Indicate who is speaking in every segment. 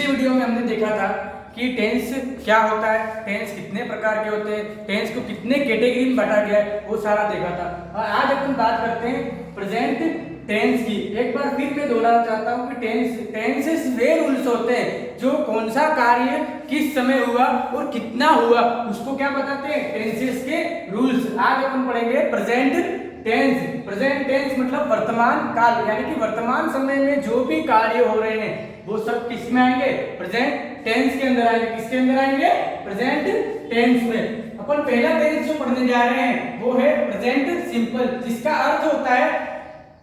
Speaker 1: पिछले वीडियो में हमने देखा था कि टेंस क्या होता है, टेंस कितने प्रकार के होते हैं, टेंस को कितने कैटेगरी में बांटा गया है, वो सारा देखा था। और आज अपन बात करते हैं प्रेजेंट टेंस की। एक बार फिर मैं दोहराना चाहता हूँ कि टेंसेस वे रूल्स होते हैं जो कौन सा कार्य किस समय हुआ और कितना हुआ उसको क्या बताते हैं, टेंसेस के रूल्स। आज अपन पढ़ेंगे प्रेजेंट टेंस। प्रेजेंट टेंस मतलब वर्तमान काल, यानी कि वर्तमान समय में जो भी कार्य हो रहे हैं वो सब किस में आएंगे, प्रेजेंट टेंस के अंदर आएंगे। किसके अंदर आएंगे, प्रेजेंट टेंस में। अपन पहला टेंस जो पढ़ने जा रहे हैं वो है प्रेजेंट सिंपल, जिसका अर्थ होता है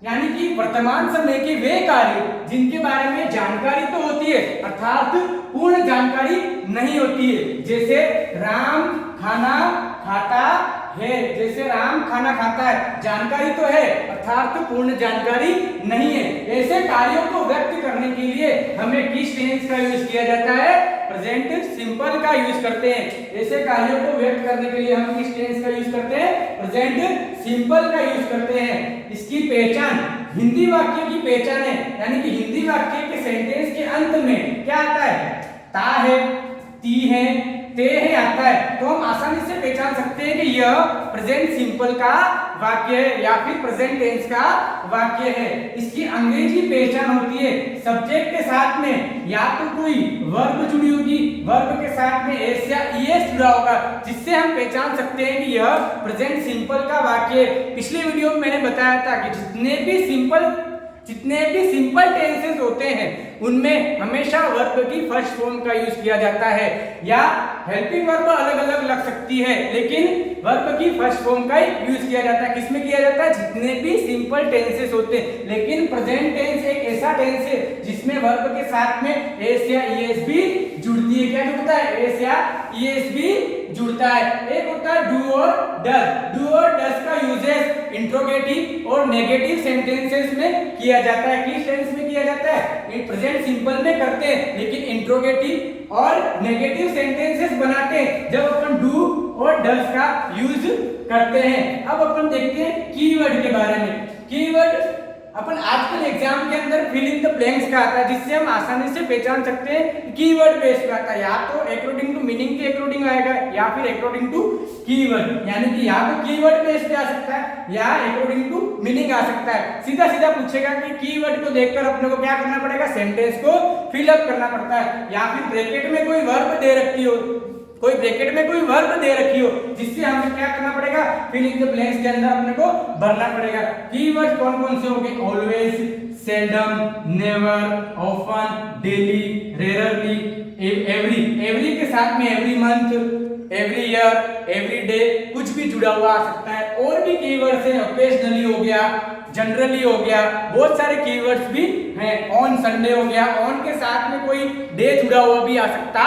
Speaker 1: यानी कि वर्तमान समय के वे कार्य जिनके बारे में जानकारी तो होती है अर्थात पूर्ण जानकारी नहीं होती है। जैसे राम खाना खाता है, जैसे राम खाना खाता है, जानकारी तो है अर्थात पूर्ण जानकारी नहीं है। ऐसे कार्यों को व्यक्त करने के लिए हमें किस टेंस का यूज किया जाता है, प्रेजेंट सिंपल का यूज करते हैं। ऐसे कार्यों को व्यक्त करने के लिए हम किस टेंस का यूज करते हैं, प्रेजेंट सिंपल का यूज करते हैं। इसकी पहचान हिंदी वाक्य की पहचान है, यानी कि हिंदी वाक्य के सेंटेंस के अंत में क्या आता है, ता है, ती है, ते है आता है, तो हम आसानी से पहचान सकते हैं कि यह प्रेजेंट सिंपल का वाक्य है या फिर प्रेजेंट टेंस का वाक्य है। इसकी अंग्रेजी पहचान होती है सब्जेक्ट के साथ में या तो कोई वर्ब जुड़ी होगी, वर्ब के साथ में एस या ईएस जुड़ा होगा, जिससे हम पहचान सकते हैं कि यह प्रेजेंट सिंपल का वाक्य है। पिछले वीडियो में मैंने बताया था कि जितने भी सिंपल टेंसेस होते हैं उनमें हमेशा वर्ब की फर्स्ट फॉर्म का यूज किया जाता है, या हेल्पिंग वर्ब अलग अलग लग सकती है लेकिन वर्ब की फर्स्ट फॉर्म का यूज किया जाता है। किसमें किया जाता है, जितने भी सिंपल टेंसेस होते हैं। लेकिन प्रेजेंट टेंस एक ऐसा टेंस है जिसमें वर्ब के साथ में एस या ईएस भी जुड़ती है। क्या जुड़ता है, एस या ईएस भी जुड़ता है। एक होता है डू और डज। डू और डज का यूजेस इंट्रोगेटिव और नेगेटिव सेंटेंसेस में किया जाता है। किस टेंस में किया जाता है, प्रेजेंट सिंपल में करते हैं, लेकिन इंट्रोगेटिव और नेगेटिव सेंटेंसेस बनाते हैं जब अपन डू और डज का यूज करते हैं। अब अपन देखते हैं कीवर्ड के बारे में। कीवर्ड अपन आजकल एग्जाम के अंदर फिल इन द ब्लैंक्स का आता है, जिससे हम आसानी से पहचान सकते हैं कीवर्ड बेस्ड आता है। या तो अकॉर्डिंग टू मीनिंग के अकॉर्डिंग आएगा या फिर अकॉर्डिंग टू कीवर्ड, यानी कि या तो कीवर्ड बेस्ड आ सकता है या अकॉर्डिंग टू मीनिंग आ सकता है। सीधा सीधा पूछेगा कि कीवर्ड को देखकर अपने को क्या करना पड़ेगा, सेंटेंस को फिल अप करना पड़ता है, या फिर ब्रैकेट में कोई वर्ब दे रखी हो, कोई ब्रैकेट में कोई वर्ब दे रखी हो, जिससे हमें क्या करना पड़ेगा, फिल इन द ब्लैंक्स के अंदर अपने को भरना पड़ेगा। कीवर्ड कौन कौन से होंगे, always, seldom, never, often, daily, rarely, every. Every के साथ में every month, every year, every day कुछ भी जुड़ा हुआ आ सकता है। और भी कीवर्ड्स हैं, ओकेजनली हो गया, जनरली हो गया, बहुत सारे कीवर्ड्स भी हैं। ऑन संडे हो गया, ऑन के साथ में कोई डे जुड़ा हुआ भी आ सकता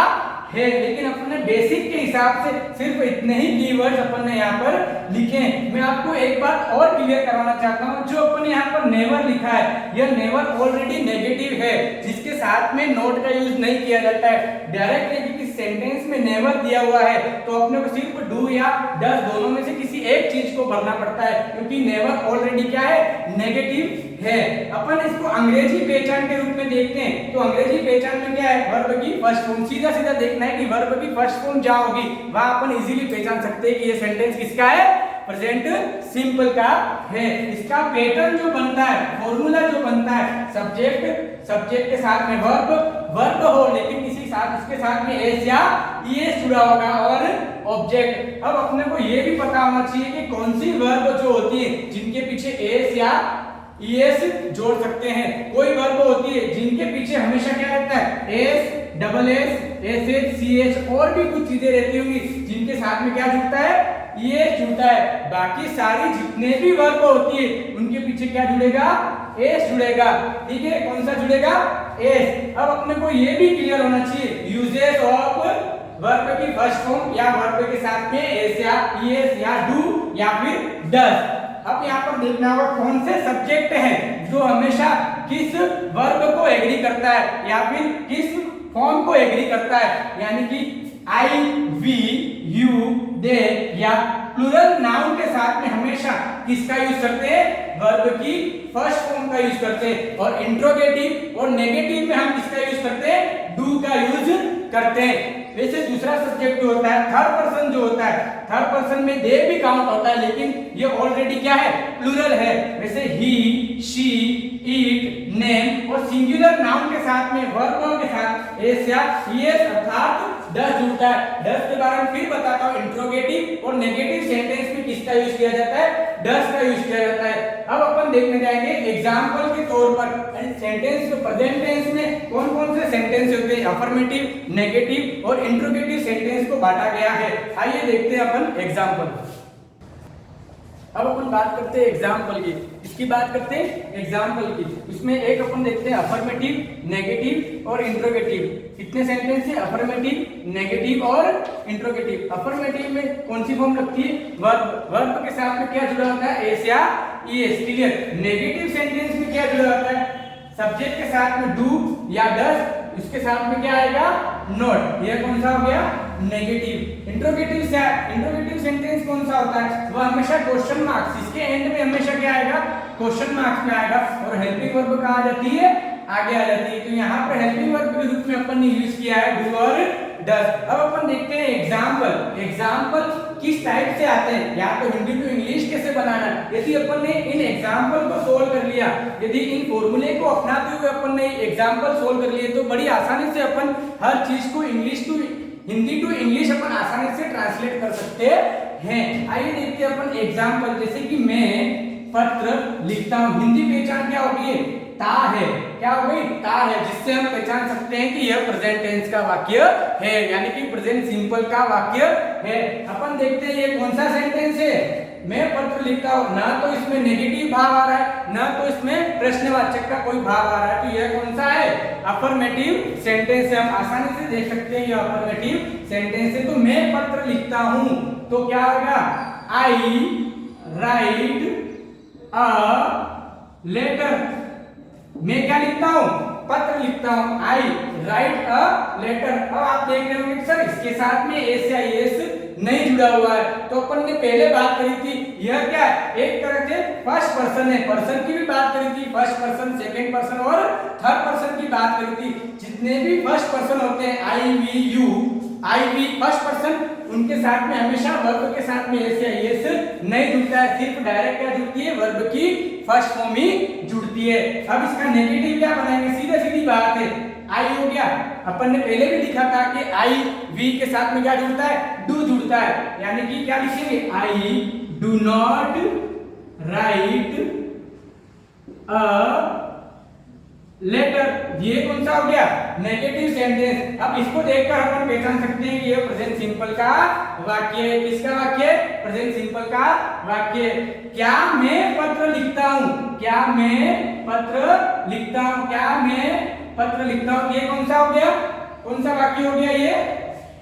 Speaker 1: है, लेकिन अपने बेसिक के हिसाब से सिर्फ इतने ही कीवर्ड्स अपन ने यहाँ पर लिखे हैं। मैं आपको एक बात और क्लियर करवाना चाहता हूँ, जो अपन यहाँ पर नेवर लिखा है, यह नेवर ऑलरेडी नेगेटिव है, जिसके साथ में नोट का यूज नहीं किया जाता है। डायरेक्ट क्योंकि सेंटेंस में नेवर दिया हुआ है तो अपने को सिर्फ डू या डज दोनों में से किसी एक चीज को भरना पड़ता है, क्योंकि नेवर ऑलरेडी क्या है, नेगेटिव है। अपन इसको अंग्रेजी पहचान के रूप में देखते हैं, तो अंग्रेजी पहचान में क्या है, वर्ब की फर्स्ट फॉर्म। सीधा सीधा देखना है कि वर्ब की फर्स्ट फॉर्म जहां होगी वहां अपन इजीली पहचान सकते हैं कि ये सेंटेंस किसका है, प्रेजेंट सिंपल का है। इसका पैटर्न जो बनता है, फॉर्मूला जो बनता है, सब्जेक्ट के साथ में वर्ब हो, लेकिन किसी साथ उसके साथ में एस या ईएस जुड़ा होगा, और ऑब्जेक्ट। अब अपने को ये भी पता होना चाहिए कि कौन सी वर्ब जो होती है जिनके पीछे एस या ईएस जोड़ सकते हैं। कोई वर्ब होती है जिनके पीछे हमेशा क्या रहता है, S, double S, S H, C H, और भी कुछ चीजें रहती होंगी जिनके साथ में क्या जुड़ता है, ये जुड़ता है। बाकी सारी जितने भी वर्ब होती है उनके पीछे क्या जुड़ेगा, एस जुड़ेगा। ठीक है, कौन सा जुड़ेगा, एस। अब अपने को ये भी क्लियर होना चाहिए यूजेस ऑफ वर्ब की फर्स्ट फॉर्म या वर्ब के साथ में एस या ईएस या डू या फिर डज। अब यहाँ पर देखना होगा कौन से सब्जेक्ट हैं जो हमेशा किस वर्ब को एग्री करता है या फिर किस फॉर्म को एग्री करता है, यानी कि आई, वी, यू, दे या प्लूरल नाउन के साथ में हमेशा किसका यूज करते हैं, वर्ब की फर्स्ट फॉर्म का यूज करते हैं। और इंट्रोगेटिव और नेगेटिव में हम किसका यूज करते हैं, डू का करते हैं। वैसे दूसरा सब्जेक्ट जो होता है थर्ड पर्सन जो होता है, थर्ड पर्सन में दे भी काउंट होता है, लेकिन ये ऑलरेडी क्या है, प्लूरल है। वैसे ही, शी, इट, नेम और सिंगुलर नाउन के साथ में वर्बों के साथ एस या ईएस अर्थात डस जुड़ता है। डस के बारे में फिर बताता हूं, इंट्रोगेटिव और नेगेटिव सेंटेंस में किसका यूज किया जाता है, डस का यूज किया जाता है। अब अपन देखने जाएंगे एग्जांपल के तौर पर सेंटेंस को प्रेजेंट टेंस में कौन कौन से सेंटेंस होते हैं, अफर्मेटिव, नेगेटिव और इंट्रोगेटिव सेंटेंस को बांटा गया है। आइए देखते हैं अपन एग्जांपल। अब अपन बात करते हैं एग्जाम्पल की, इसकी बात करते हैं एग्जाम्पल की। इसमें एक अपन देखते हैं अफर्मेटिव, नेगेटिव और इंट्रोगेटिव। कितने सेंटेंस है, अफर्मेटिव, नेगेटिव और इंट्रोगेटिव। अफर्मेटिव में कौन सी फॉर्म लगती है, वर्ब। वर्ब के साथ में क्या जुड़ा होता है, एस या ईएस, क्लियर। नेगेटिव सेंटेंस में क्या जुड़ा होता है, सब्जेक्ट के साथ में डू या डस, इसके साथ में क्या आएगा, नॉट। यह कौन सा हो गया, नेगेटिव। इंट्रोगेटिव सेंटेंस कौन सा होता है, वह हमेशा क्वेश्चन मार्क्स, इसके एंड में हमेशा क्या आएगा, क्वेश्चन मार्क्स में आएगा। और हेल्पिंग वर्ब कहाँ आ जाती है, आगे आ जाती है। तो यहाँ पर हेल्पिंग वर्ब के रूप में अपन ने यूज किया है डू और डस। अब अपन देखते हैं एग्जाम्पल। एग्जाम्पल किस टाइप से आते हैं, या तो हिंदी टू इंग्लिश कैसे बनाना। यदि अपन ने इन एग्जाम्पल को सोल्व कर लिया, यदि इन फॉर्मूले को अपनाते हुए अपन ने एग्जाम्पल सोल्व कर लिए, तो बड़ी आसानी से अपन हर चीज को English to Hindi to English अपन आसानी से ट्रांसलेट कर सकते हैं। आइए देखते हैं अपन एग्जाम्पल। जैसे कि मैं पत्र लिखता हूं, हिंदी पहचान क्या होगी, ता है। क्या हो गई, ता है, जिससे हम पहचान सकते हैं कि यह प्रेजेंट टेंस का वाक्य है, यानी कि प्रेजेंट सिंपल का वाक्य है। अपन देखते हैं ये कौन सा सेंटेंस है, मैं पत्र लिखता हूं। ना तो इसमें नेगेटिव भाव आ रहा है, ना तो इसमें प्रश्नवाचक का कोई भाव आ रहा है। तो यह कौन सा है, अफर्मेटिव सेंटेंस है। हम आसानी से देख सकते हैं ये अफर्मेटिव सेंटेंस है। तो मैं पत्र लिखता हूं, तो क्या होगा, आई राइट अ लेटर। मैं क्या लिखता हूं, पत्र लिखता हूं, आई राइट अ लेटर। अब आप देख रहे होंगे सर इसके साथ में एस या एस नहीं जुड़ा हुआ है। तो अपन ने पहले बात करी थी, यह क्या है, एक तरह से फर्स्ट पर्सन है। पर्सन की भी बात करी थी, फर्स्ट पर्सन, सेकंड पर्सन और थर्ड पर्सन की बात करी थी। जितने भी फर्स्ट पर्सन होते हैं, I we you, I we first person, उनके साथ में हमेशा वर्ब के साथ में एस या एस नहीं जुड़ता है, सिर्फ डायरेक्ट क्या जुड़ती है, वर्ब की फर्स्ट फॉर्म ही जुड़ती है। अब इसका नेगेटिव क्या बनाएंगे, सीधा सीधी बात है, आई हो गया। अपन ने पहले भी लिखा था कि आई वी के साथ में क्या जुड़ता है, डू जुड़ता है, यानी कि क्या लिखेंगे, I do not write a letter. ये कौन सा हो गया, नेगेटिव सेंटेंस। अब इसको देखकर अपन पहचान सकते हैं कि ये प्रेजेंट सिंपल का वाक्य है। किसका वाक्य है, प्रेजेंट सिंपल का वाक्य। क्या मैं पत्र लिखता हूं, क्या मैं पत्र लिखता हूं, क्या मैं पत्र लिखता हूं, ये कौन सा हो गया, कौन सा वाक्य हो गया, ये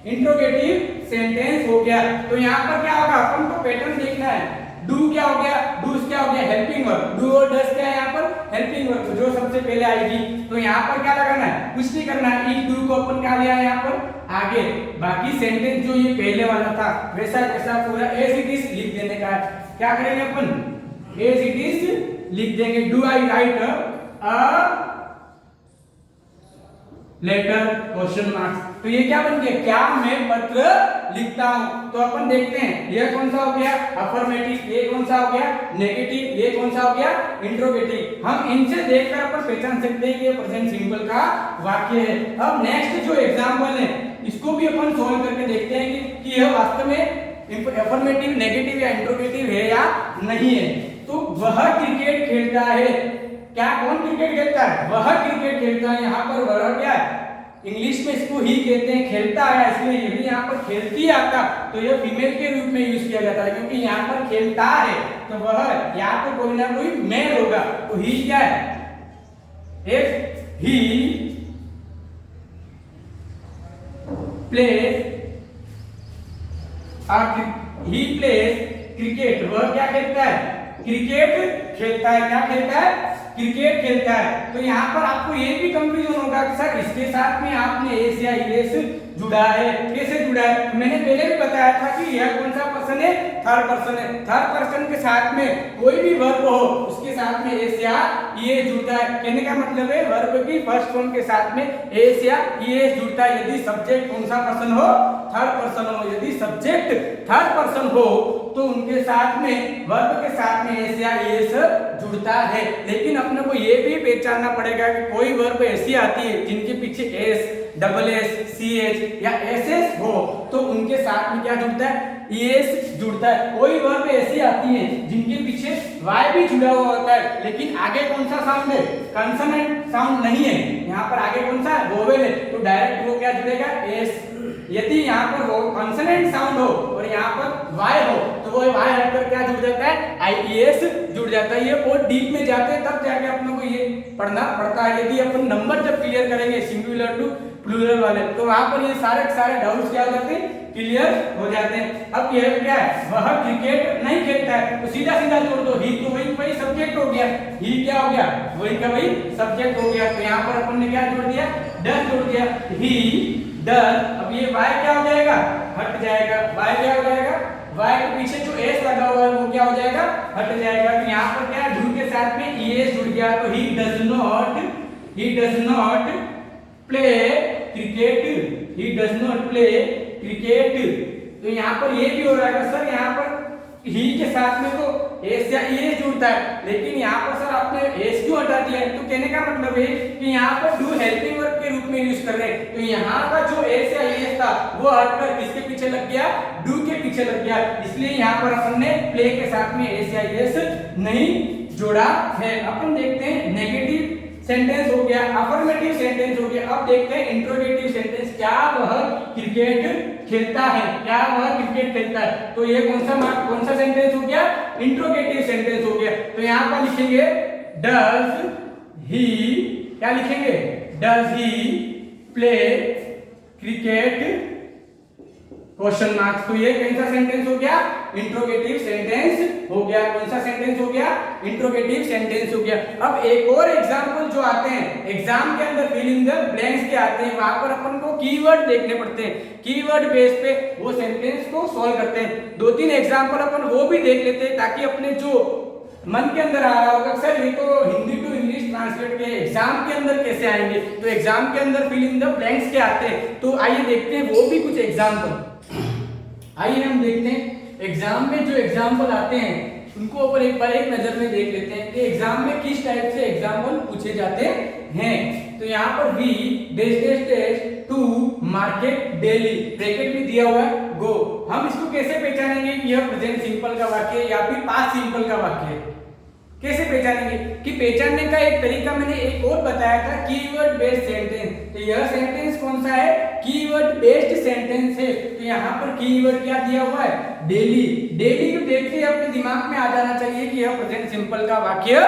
Speaker 1: इंट्रोगेटिव सेंटेंस हो गया। तो यहाँ पर क्या होगा, अपन को पैटर्न देखना है। डू क्या हो गया, डू क्या हो गया, हेल्पिंग वर्ब। डू और डस क्या है यहाँ पर, हेल्पिंग वर्ब, जो सबसे पहले आएगी। तो यहाँ पर क्या लगाना है, कुछ नहीं करना है, इस डू को अपन क्या लिया है यहाँ पर आगे। बाकी सेंटेंस जो ये पहले वाला था वैसा वैसा पूरा एज इट इज लिख देने का है। क्या करेंगे अपन, एज इट इज लिख देंगे। Do I write a letter, question marks. तो ये क्या बन गया, क्या मैं पत्र लिखता हूं। तो अपन देखते हैं ये कौन सा हो गया, अफर्मेटिव, ये कौन सा हो गया, नेगेटिव, ये कौन सा हो गया, इंट्रोगेटिव। हम इनसे देखकर अपन पहचान सकते हैं कि ये प्रेजेंट सिंपल का वाक्य है। अब नेक्स्ट जो एग्जांपल है इसको भी अपन सोल्व करके देखते हैं कि यह वास्तव में अफर्मेटिव, नेगेटिव या इंट्रोगेटिव है या नहीं है। तो वह क्रिकेट खेलता है, क्या कौन क्रिकेट खेलता है, वह क्रिकेट खेलता है। यहाँ पर वह क्या है, इंग्लिश में इसको ही कहते हैं, खेलता है, इसलिए यदि यहाँ पर खेलती आता तो यह फीमेल के रूप में यूज किया जाता है, क्योंकि यहाँ पर खेलता है तो वह या तो कोई ना कोई मेल होगा। तो ही क्या है, इफ ही प्लेज क्रिकेट, वह क्या खेलता है, क्रिकेट खेलता है। क्या खेलता है, क्रिकेट खेलता है। तो यहाँ पर आपको ये भी कंफ्यूजन होगा कि सर इसके साथ में आपने एस या ईएस जुड़ा है, कैसे जुड़ा है? मैंने पहले भी बताया था कि यह कौन सा पर्सन है, थर्ड पर्सन है। थर्ड पर्सन के साथ में कोई भी वर्ब हो उसके साथ में एस या ईएस जुड़ता है। कहने का मतलब है वर्ब की फर्स्ट फॉर्म के साथ में एस या ईएस जुड़ता है यदि सब्जेक्ट कौन सा पर्सन हो, थर्ड पर्सन हो। यदि सब्जेक्ट थर्ड पर्सन हो तो उनके साथ में वर्ब के साथ में एस या ईएस जुड़ता है। लेकिन अपने को ये भी पहचानना पड़ेगा कि कोई वर्ब ऐसी आती है जिनके पीछे S, double S, C H या एस एस हो तो उनके साथ में क्या जुड़ता है, ईएस जुड़ता है। कोई वर्ब ऐसी आती है जिनके पीछे वाई भी जुड़ा हुआ होता है लेकिन आगे कौन सा साउंड है, कंसोनेंट साउंड नहीं है, यहाँ पर आगे कौन सा वोवेल है, तो डायरेक्ट वो क्या जुड़ेगा, एस। यदि यहाँ पर वो कंसोनेंट साउंड हो और यहाँ पर वाई हो तो वो वाई हटकर क्या जुड़ जाता है, आईईएस जुड़ जाता है। ये बहुत डीप में जाते हैं तब जाके अपने को ये पढ़ना पड़ता है। यदि अपन नंबर जब क्लियर करेंगे सिंगुलर टू प्लूरल वाले तो वहां पर ये सारे डाउट्स क्या हो जाते हैं, क्लियर हो जाते हैं। अब ये क्या है, वह क्रिकेट नहीं खेलता है तो सीधा सीधा जोड़ दो, ही तो वही सब्जेक्ट हो गया, ही क्या हो गया, वही का वही सब्जेक्ट हो गया। तो यहाँ पर अपन ने क्या जोड़ दिया, डज जोड़ दिया, ही डज। अब ये वाई क्या हो जाएगा, हट जाएगा। वाई क्या हो जाएगा, वाई के पीछे जो एस लगा हुआ है वो क्या हो जाएगा, हट जाएगा। तो यहाँ पर क्या डू के साथ में ईएस जुड़ गया तो he does not play cricket, he does not play cricket. तो यहाँ पर ये भी हो रहा है सर, यहाँ पर ही के साथ में तो एस या ईएस जुड़ता है लेकिन यहाँ पर सर आपने एस क्यों हटा दिया है? तो कहने का मतलब है कि यहाँ पर डू हेल्पिंग वर्ब के रूप में यूज कर रहे हैं। तो यहाँ का जो एस या ईएस था वो हटकर किसके पीछे लग गया, डू के पीछे लग गया। इसलिए यहाँ पर अपन ने प्ले के साथ में एस या ईएस नहीं जोड़ा है। अपन देखते हैं नेगेटिव सेंटेंस हो गया, अफर्मेटिव सेंटेंस हो गया। अब देखते हैं इंट्रोगेटिव सेंटेंस। क्या वह क्रिकेट खेलता है, क्या वह क्रिकेट खेलता है? तो ये कौन सा सेंटेंस हो गया, इंट्रोगेटिव सेंटेंस हो गया। तो यहाँ पर लिखेंगे डज ही, क्या लिखेंगे, does he play cricket question marks. तो ये कौन सा सेंटेंस हो गया, इंट्रोगेटिव सेंटेंस हो गया। कौन सा सेंटेंस हो गया, इंट्रोगेटिव सेंटेंस हो गया। अब एक और एग्जांपल जो आते हैं एग्जाम के अंदर फिल इन द ब्लैंक्स के आते हैं, वहां पर अपन को कीवर्ड देखने पड़ते हैं। कीवर्ड बेस पे वो सेंटेंस को सॉल्व करते हैं। 2-3 एग्जांपल अपन वो भी देख लेते हैं ताकि अपने जो मन के अंदर आ रहा होगा सर ये तो हिंदी टू इंग्लिश ट्रांसलेट के एग्जाम के अंदर कैसे आएंगे, तो एग्जाम के अंदर फिल इन द ब्लैंक्स के आते हैं। तो आइए देखते हैं वो भी कुछ एग्जांपल। आइए हम देखते हैं एग्जाम में जो एग्जाम्पल आते हैं उनको ऊपर एक बार एक नजर में देख लेते हैं कि एग्जाम में किस टाइप से एग्जाम्पल पूछे जाते हैं। तो यहाँ पर we dash to market daily, bracket में दिया हुआ है गो। हम इसको कैसे पहचानेंगे कि यह प्रेजेंट सिंपल का वाक्य है या फिर पास्ट सिंपल का वाक्य है? कैसे पहचानेंगे कि पहचानने का एक तरीका मैंने एक और बताया था, कीवर्ड बेस्ड सेंटेंस। तो यह सेंटेंस कौन सा है, कीवर्ड बेस्ड सेंटेंस है। तो यहाँ पर कीवर्ड क्या दिया हुआ है, डेली। डेली को देखते ही अपने दिमाग में आ जाना चाहिए कि यह प्रेजेंट सिंपल का वाक्य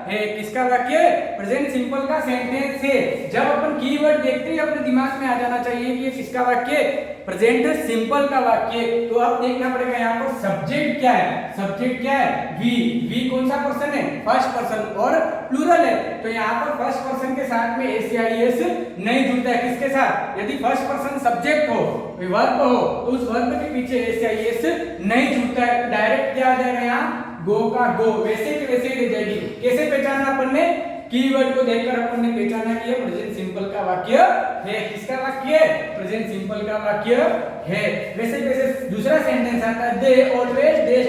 Speaker 1: है। किसका वाक्य है, प्रेजेंट सिंपल का सेंटेंस है। जब अपन कीवर्ड देखते ही अपने दिमाग में आ जाना चाहिए कि ये किसका वाक्य है, प्रेजेंट सिंपल का वाक्य। तो अब देखना पड़ेगा यहाँ पर सब्जेक्ट क्या है, सब्जेक्ट क्या है, वी। वी कौन सा पर्सन है, फर्स्ट पर्सन और प्लूरल है। तो यहाँ पर फर्स्ट पर्सन के साथ में एस या ईएस नहीं जुड़ता है। किसके साथ, यदि फर्स्ट पर्सन सब्जेक्ट हो, वर्ब हो तो उस वर्ब के पीछे एस या ईएस नहीं जुड़ता है। डायरेक्ट क्या आ जाएगा यहाँ, गो का गो, वैसे के वैसे ही रह जाएगी। कैसे पहचाना अपन ने, कीवर्ड को देखकर अपन ने पहचाना कि यह प्रेजेंट सिंपल का वाक्य है। किसका वाक्य है, प्रेजेंट सिंपल का वाक्य है। वैसे जैसे दूसरा सेंटेंस आता है, they always dash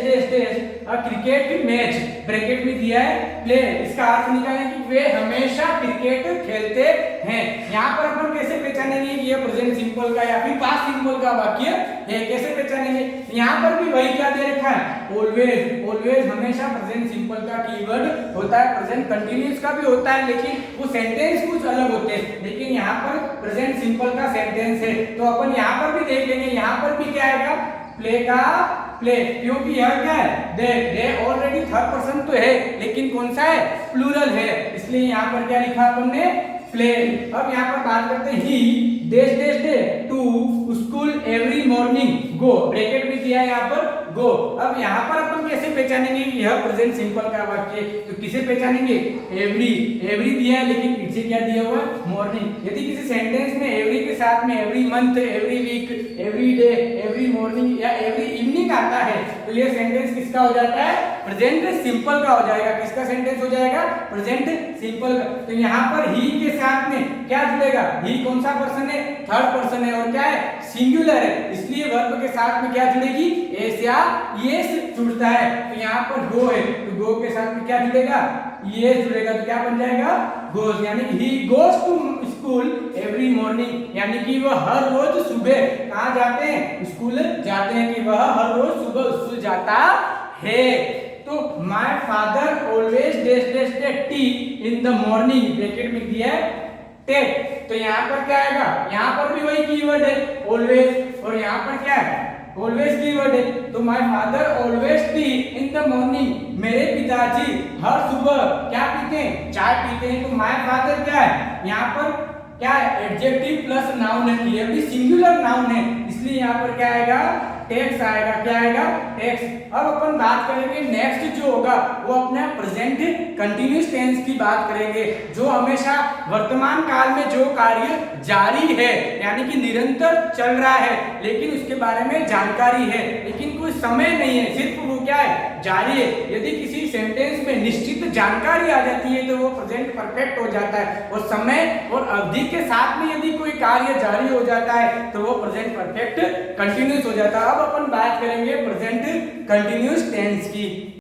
Speaker 1: a cricket match, bracket में दिया है प्ले। इसका अर्थ निकालें कि वे हमेशा क्रिकेट खेलते हैं। यहाँ पर अपन कैसे पहचानेंगे कि यह प्रेजेंट सिंपल का या फिर पास्ट सिंपल का वाक्य है, कैसे पहचानेंगे? यहाँ पर भी वही क्या दे रखा है, ऑलवेज। ऑलवेज हमेशा प्रेजेंट सिंपल का कीवर्ड होता है। प्रेजेंट कंटीन्यूअस का भी होता है लेकिन वो सेंटेंस कुछ अलग होते हैं। लेकिन यहाँ पर प्रेजेंट सिंपल का सेंटेंस है तो अपन यहाँ पर भी देख लेंगे। यहाँ पर भी क्या आएगा, प्ले का प्ले, क्योंकि यह क्या है, दे ऑलरेडी थर्ड पर्सन तो है लेकिन कौन सा है, प्लूरल है। इसलिए यहाँ पर क्या लिखा अपन ने, प्ले। अब यहाँ पर बात करते हैं, he day to school every morning go, bracket भी दिया है यहाँ पर गो। अब अब यहाँ पर अपन कैसे पहचानेंगे कि यह प्रेजेंट सिंपल का वाक्य है? तो किसे पहचानेंगे? एवरी, एवरी दिया है लेकिन पीछे क्या दिया हुआ है? मॉर्निंग। यदि किसी सेंटेंस में एवरी के साथ में every month, every week, every day, every morning या एवरी इवनिंग आता है तो यह सेंटेंस किसका हो जाता है? प्रेजेंट सिंपल का हो जाएगा। किसका सेंटेंस हो जाएगा? प्रेजेंट सिंपल का। तो यहाँ पर ही के साथ में क्या जुड़ेगा? ही कौन सा पर्सन है? थर्ड पर्सन है और क्या है? सिंगुलर है, इसलिए वर्ब के साथ में क्या जुड़ेगी? एस या एस जुड़ता है। तो यहाँ पर गो है तो गो के साथ में क्या जुड़ेगा? ये जुड़ेगा तो क्या बन जाएगा? गोज, यानी he goes to school every morning, यानी कि वह हर रोज सुबह कहाँ जाते हैं? स्कूल जाते हैं, कि वह हर रोज सुबह स्कूल जाता है। तो my father always dash dash dash T in the morning, bracket में दिया है टेक। तो यहाँ पर क्या आएगा? यहाँ पर भी वही कीवर्ड है ऑलवेज, और यहाँ पर क्या है? ऑलवेज कीवर्ड है। तो my father always T in the morning, मेरे पिताजी हर सुबह क्या पीते हैं? चाय पीते हैं। तो माय फादर क्या है? यहाँ पर क्या है? एडजेक्टिव प्लस नाउन है, ये भी सिंगुलर नाउन है, इसलिए यहाँ पर क्या आएगा? टेक्स आएगा। क्या आएगा? टेक्स। अब अपन बात करेंगे नेक्स्ट जो होगा वो अपना प्रेजेंट कंटिन्यूअस टेंस की बात करेंगे, जो हमेशा वर्तमान काल में जो कार्य जारी है यानी कि निरंतर चल रहा है लेकिन उसके बारे में जानकारी है लेकिन कोई समय नहीं है, सिर्फ वो क्या है? जारी है। यदि किसी सेंटेंस में निश्चित जानकारी आ जाती है तो वो प्रेजेंट परफेक्ट हो जाता है, और समय और अवधि के साथ में यदि कोई कार्य जारी हो जाता है तो वो प्रेजेंट परफेक्ट कंटिन्यूअस हो जाता है। अब अपन बात करेंगे प्रेजेंट कंटिन्यूअस टेंस की।